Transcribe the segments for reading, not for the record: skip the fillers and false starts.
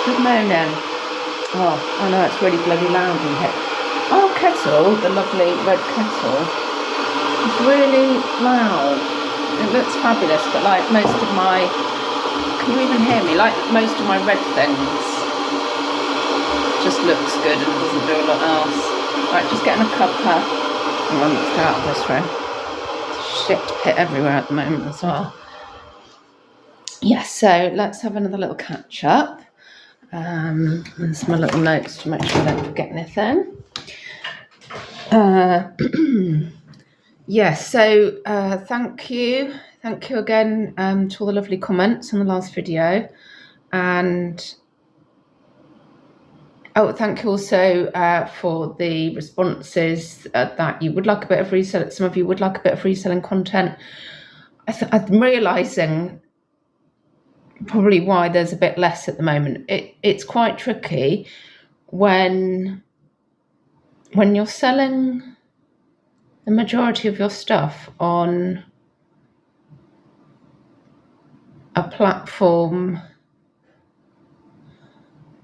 Good morning. Oh, I know it's really bloody loud in here. Our kettle, the lovely red kettle, is really loud. It looks fabulous, but like most of my, can you even hear me? Like most of my red things, just looks good and doesn't do a lot else. Right, just getting a cuppa. And let's go out of this room. Shit pit everywhere at the moment as well. Yes, so let's have another little catch up. There's my little notes to make sure I don't forget anything. Yes, so thank you again to all the lovely comments on the last video, and thank you also for the responses that you would like a bit of reselling. Some of you would like a bit of reselling content. I'm realising probably why there's a bit less at the moment. It's quite tricky when you're selling the majority of your stuff on a platform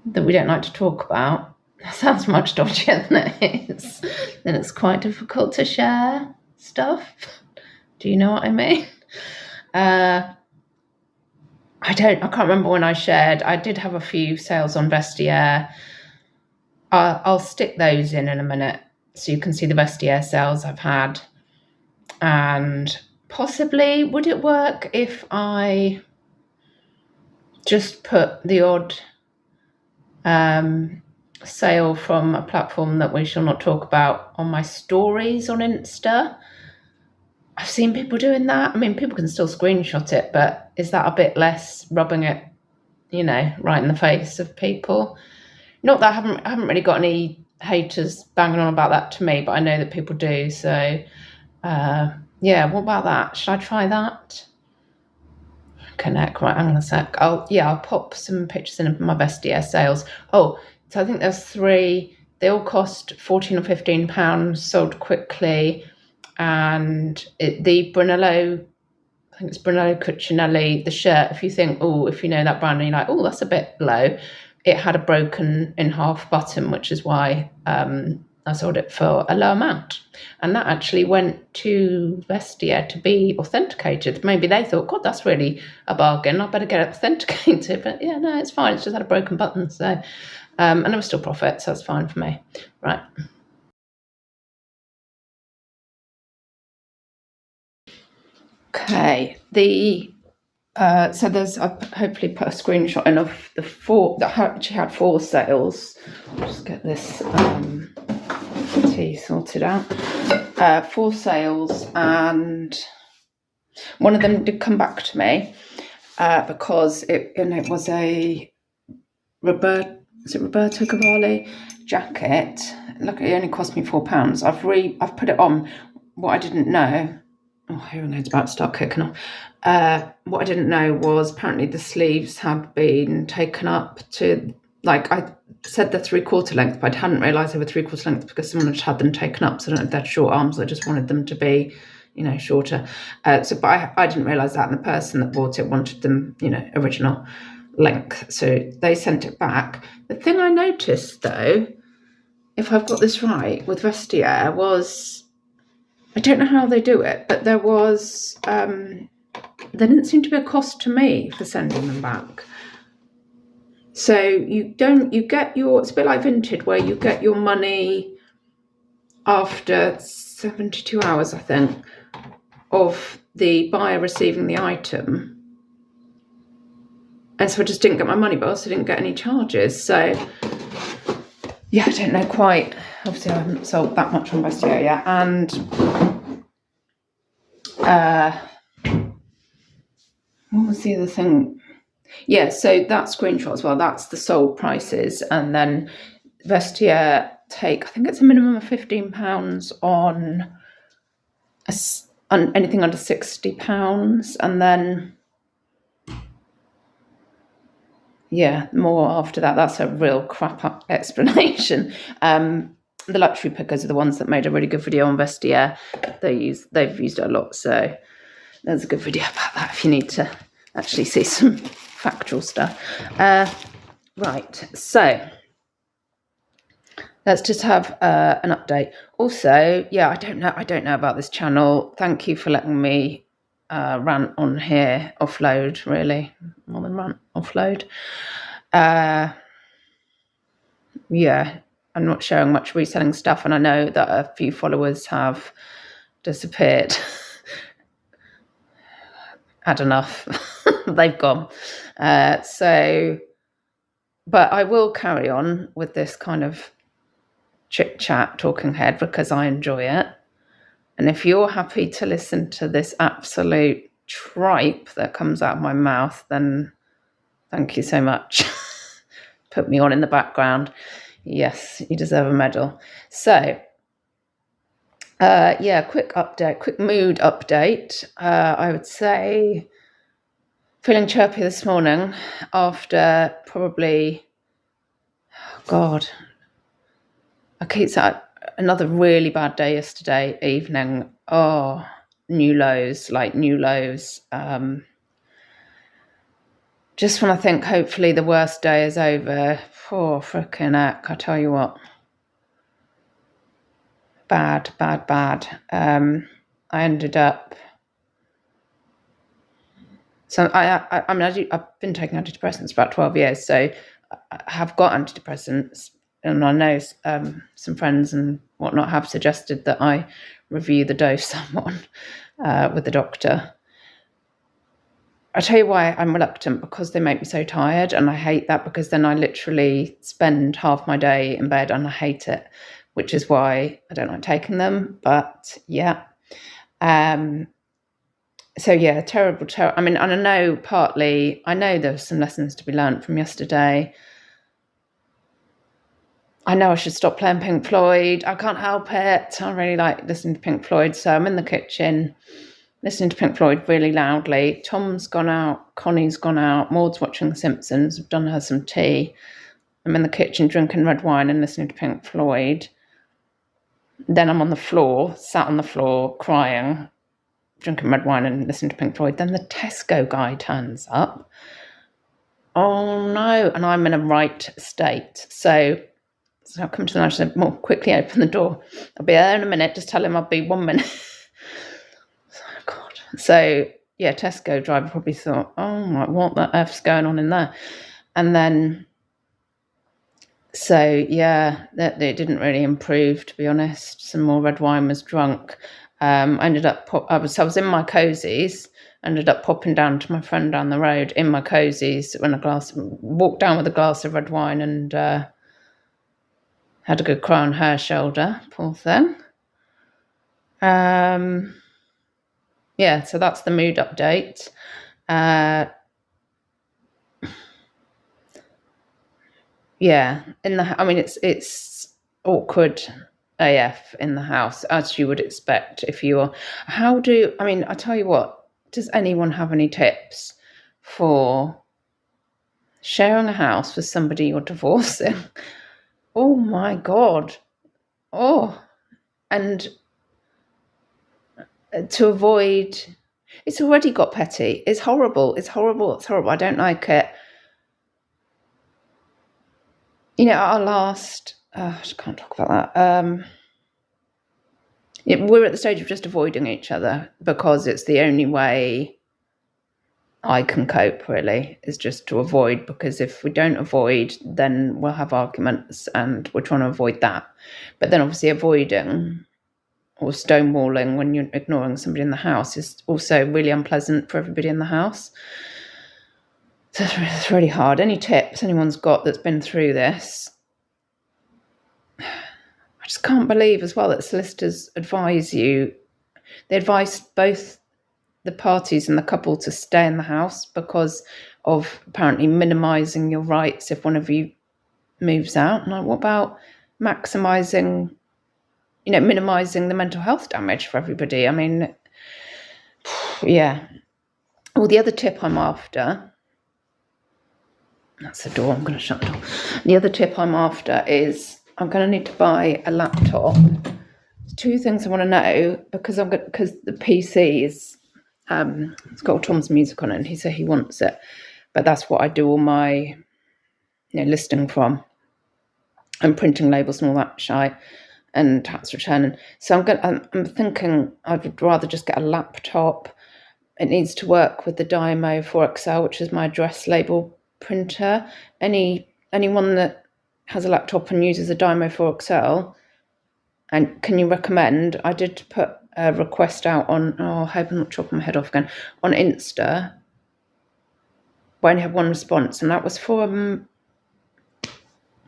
that we don't like to talk about. That sounds much dodgier than it is. Then it's quite difficult to share stuff. Do you know what I mean? I can't remember when I shared. I did have a few sales on Vestiaire. I'll stick those in a minute so you can see the Vestiaire sales I've had. And possibly, would it work if I just put the odd sale from a platform that we shall not talk about on my stories on Insta? I've seen people doing that. I mean, people can still screenshot it, but is that a bit less rubbing it, right in the face of people? Not that I haven't really got any haters banging on about that to me, but I know that people do. So, yeah, what about that? Should I try that? Connect, right, hang on a sec. I'll pop some pictures in of my Investia sales. Oh, so I think there's 3. They all cost £14 or £15, sold quickly. And the Brunello, I think it's Brunello Cucinelli, the shirt, if you know that brand and you're like, oh, that's a bit low, it had a broken in half button, which is why I sold it for a low amount. And that actually went to Investia to be authenticated. Maybe they thought, God, that's really a bargain, I better get it authenticated. But yeah, no, it's fine, it's just had a broken button. So, and it was still profit, so that's fine for me. Right. Okay, so there's, I've hopefully put a screenshot in of the 4 that actually had 4 sales. I'll just get this tea sorted out. 4 sales, and one of them did come back to me because it was a Roberto Cavalli jacket. Look, it only cost me £4. I've put it on. What I didn't know. Oh, hearing aids about to start kicking off. What I didn't know was apparently the sleeves had been taken up to, like, I said they're 3/4 length, but I hadn't realised they were 3/4 length because someone had them taken up. So I don't know if they had short arms. I just wanted them to be, shorter. But I didn't realise that, and the person that bought it wanted them, original length. So they sent it back. The thing I noticed, though, if I've got this right, with Vestiaire was, I don't know how they do it, but there was, there didn't seem to be a cost to me for sending them back. So it's a bit like Vinted, where you get your money after 72 hours, I think, of the buyer receiving the item. And so I just didn't get my money, but I also didn't get any charges. So, yeah, I don't know quite. Obviously, I haven't sold that much on Investia yet. And what was the other thing? Yeah, so that screenshot as well, that's the sold prices. And then Vestia I think it's a minimum of £15 on anything under £60. And then, yeah, more after that. That's a real crap up explanation. The luxury pickers are the ones that made a really good video on Vestiaire. They've used it a lot, so there's a good video about that if you need to actually see some factual stuff. Right, so let's just have an update. Also, yeah, I don't know about this channel. Thank you for letting me rant on here, offload, really, more than rant, offload. Yeah, I'm not showing much reselling stuff, and I know that a few followers have disappeared. Had enough. They've gone. But I will carry on with this kind of chit chat, talking head, because I enjoy it. And if you're happy to listen to this absolute tripe that comes out of my mouth, then thank you so much. Put me on in the background. Yes, you deserve a medal. So, quick update, quick mood update. I would say feeling chirpy this morning after probably, another really bad day yesterday evening. Oh, new lows. Just when I think hopefully the worst day is over, poor frickin' heck, I tell you what. Bad. I ended up. So I've been taking antidepressants for about 12 years, so I have got antidepressants, and I know some friends and whatnot have suggested that I review the dose somewhat with the doctor. I tell you why I'm reluctant, because they make me so tired, and I hate that, because then I literally spend half my day in bed and I hate it, which is why I don't like taking them. But yeah. So yeah, terrible. I mean, and I know there's some lessons to be learned from yesterday. I know I should stop playing Pink Floyd. I can't help it. I really like listening to Pink Floyd. So I'm in the kitchen listening to Pink Floyd really loudly. Tom's gone out. Connie's gone out. Maud's watching The Simpsons. I've done her some tea. I'm in the kitchen drinking red wine and listening to Pink Floyd. Then I'm on the floor, sat on the floor, crying, drinking red wine and listening to Pink Floyd. Then the Tesco guy turns up. Oh no, and I'm in a right state. So I'll come to the manager and say, "More quickly open the door. I'll be there in a minute. Just tell him I'll be 1 minute." Oh God. So yeah, Tesco driver probably thought, "Oh my, what the F's going on in there?" And then, so yeah, that it didn't really improve, to be honest. Some more red wine was drunk. I was in my cozies. Ended up popping down to my friend down the road in my cozies, walked down with a glass of red wine, and had a good cry on her shoulder, poor thing. Yeah, so that's the mood update. Yeah, it's awkward AF in the house, as you would expect if you're. I tell you what, does anyone have any tips for sharing a house with somebody you're divorcing? Oh my God. Oh, and to avoid, it's already got petty. It's horrible. I don't like it. Our last, I can't talk about that. We're at the stage of just avoiding each other, because it's the only way I can cope, really, is just to avoid, because if we don't avoid, then we'll have arguments, and we're trying to avoid that. But then obviously avoiding or stonewalling when you're ignoring somebody in the house is also really unpleasant for everybody in the house. So it's really hard. Any tips anyone's got that's been through this? I just can't believe as well that solicitors they advise both the parties and the couple to stay in the house because of apparently minimising your rights if one of you moves out. And what about maximising, minimising the mental health damage for everybody? I mean, yeah. Well, the other tip I'm after, that's the door, I'm going to shut the door. The other tip I'm after is I'm going to need to buy a laptop. There's two things I want to know, because the PC is, it's got all Tom's music on it, and he said he wants it. But that's what I do all my listing from, and printing labels and all that shite, and tax returning. So I'm thinking I would rather just get a laptop. It needs to work with the Dymo 4XL, which is my address label printer. Anyone that has a laptop and uses a Dymo 4XL, and can you recommend? I did put a request out on, I hope I'm not chopping my head off again, on Insta. I only had one response, and that was for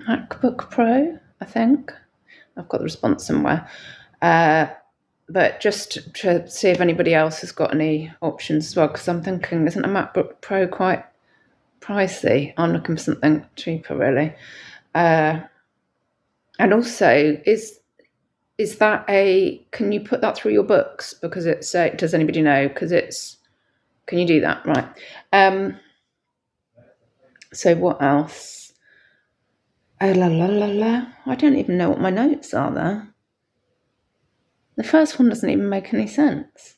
MacBook Pro, I think. I've got the response somewhere. But just to see if anybody else has got any options as well, because I'm thinking, isn't a MacBook Pro quite pricey? I'm looking for something cheaper, really. And also, is that can you put that through your books? Because it's, does anybody know? Because can you do that? Right. So what else? I don't even know what my notes are there. The first one doesn't even make any sense.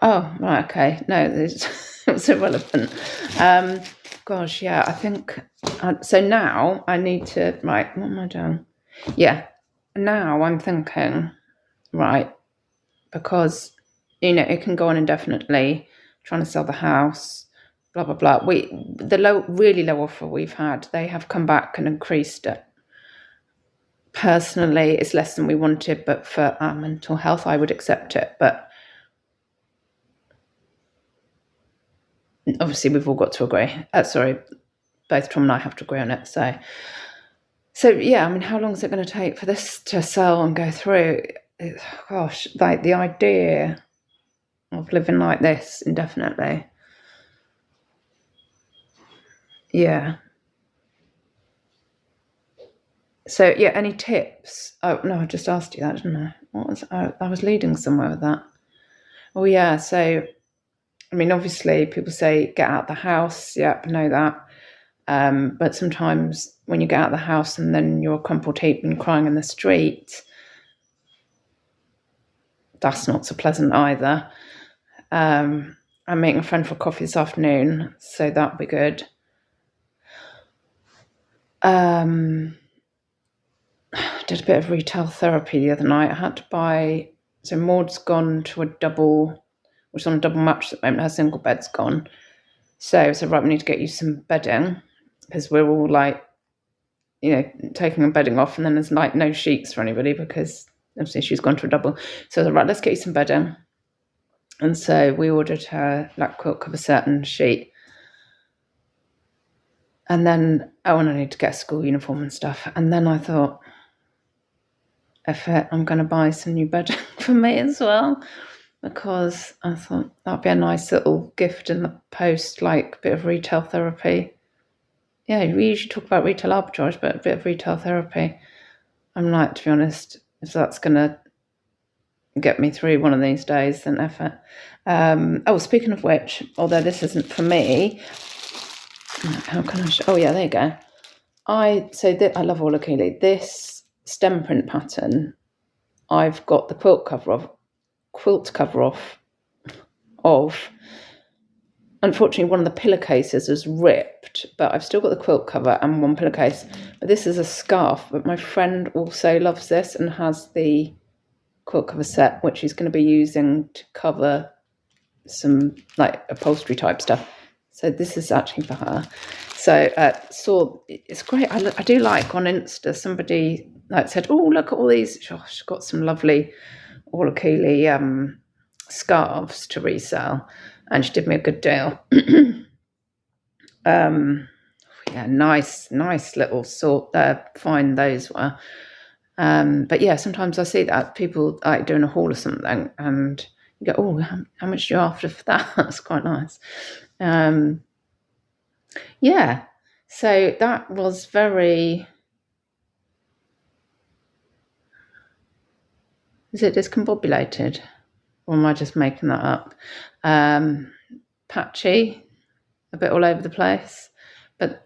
Oh, right, okay. No, it's irrelevant. Gosh, yeah, I think... so now I need to... Right, what am I doing? Yeah, now I'm thinking, right, because, it can go on indefinitely, trying to sell the house, blah, blah, blah. The really low offer we've had, they have come back and increased it. Personally, it's less than we wanted, but for our mental health, I would accept it. But obviously, we've all got to agree. Both Tom and I have to agree on it. So yeah, I mean, how long is it going to take for this to sell and go through? Gosh, like the idea of living like this indefinitely. Yeah. So yeah, any tips? Oh no, I just asked you that, didn't I? I was leading somewhere with that. Oh yeah, so I mean, obviously people say get out the house. Yep, know that. But sometimes when you get out the house and then you're a crumpled heap and crying in the street, that's not so pleasant either. I'm meeting a friend for coffee this afternoon, so that'll be good. Did a bit of retail therapy the other night. I had to buy... So Maud's gone to a double... which is on a double mattress at the moment. Her single bed's gone. So right, we need to get you some bedding, because we're all like, taking a bedding off, and then there's like no sheets for anybody because obviously she's gone to a double. So I was like, right, let's get you some bedding. And so we ordered her black quilt cover set and sheet. And then, and I need to get a school uniform and stuff. And then I thought, I'm going to buy some new bedding for me as well, because I thought that'd be a nice little gift in the post, like a bit of retail therapy. Yeah, we usually talk about retail arbitrage, but a bit of retail therapy. I'm like, to be honest, if that's going to get me through one of these days, then effort. Speaking of which, although this isn't for me, how can I show? Oh yeah, there you go. I love Orlakili. This stem print pattern, I've got the quilt cover off of. Unfortunately, one of the pillowcases is ripped, but I've still got the quilt cover and one pillowcase. But this is a scarf, but my friend also loves this and has the quilt cover set, which he's going to be using to cover some like upholstery type stuff. So this is actually for her. So it's great. I do like on Insta, somebody said, oh, look at all these. She's got some lovely Orlakili scarves to resell. And she did me a good deal. Yeah, nice little sort there. Fine, those were. But yeah, sometimes I see that people like doing a haul or something, and you go, oh, how much are you after for that? That's quite nice. Yeah, so that was very... Is it discombobulated? Or am I just making that up? Patchy, a bit all over the place, but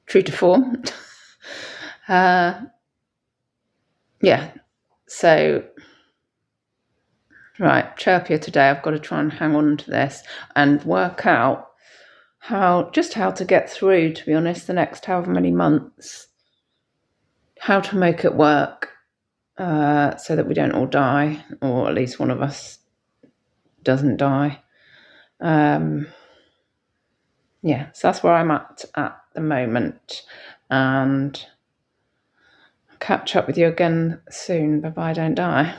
true to form. Yeah, so right, chirpier today. I've got to try and hang on to this and work out how to get through, to be honest, the next however many months, how to make it work so that we don't all die, or at least one of us doesn't die. Yeah, so that's where I'm at the moment, and I'll catch up with you again soon. Bye bye, don't die.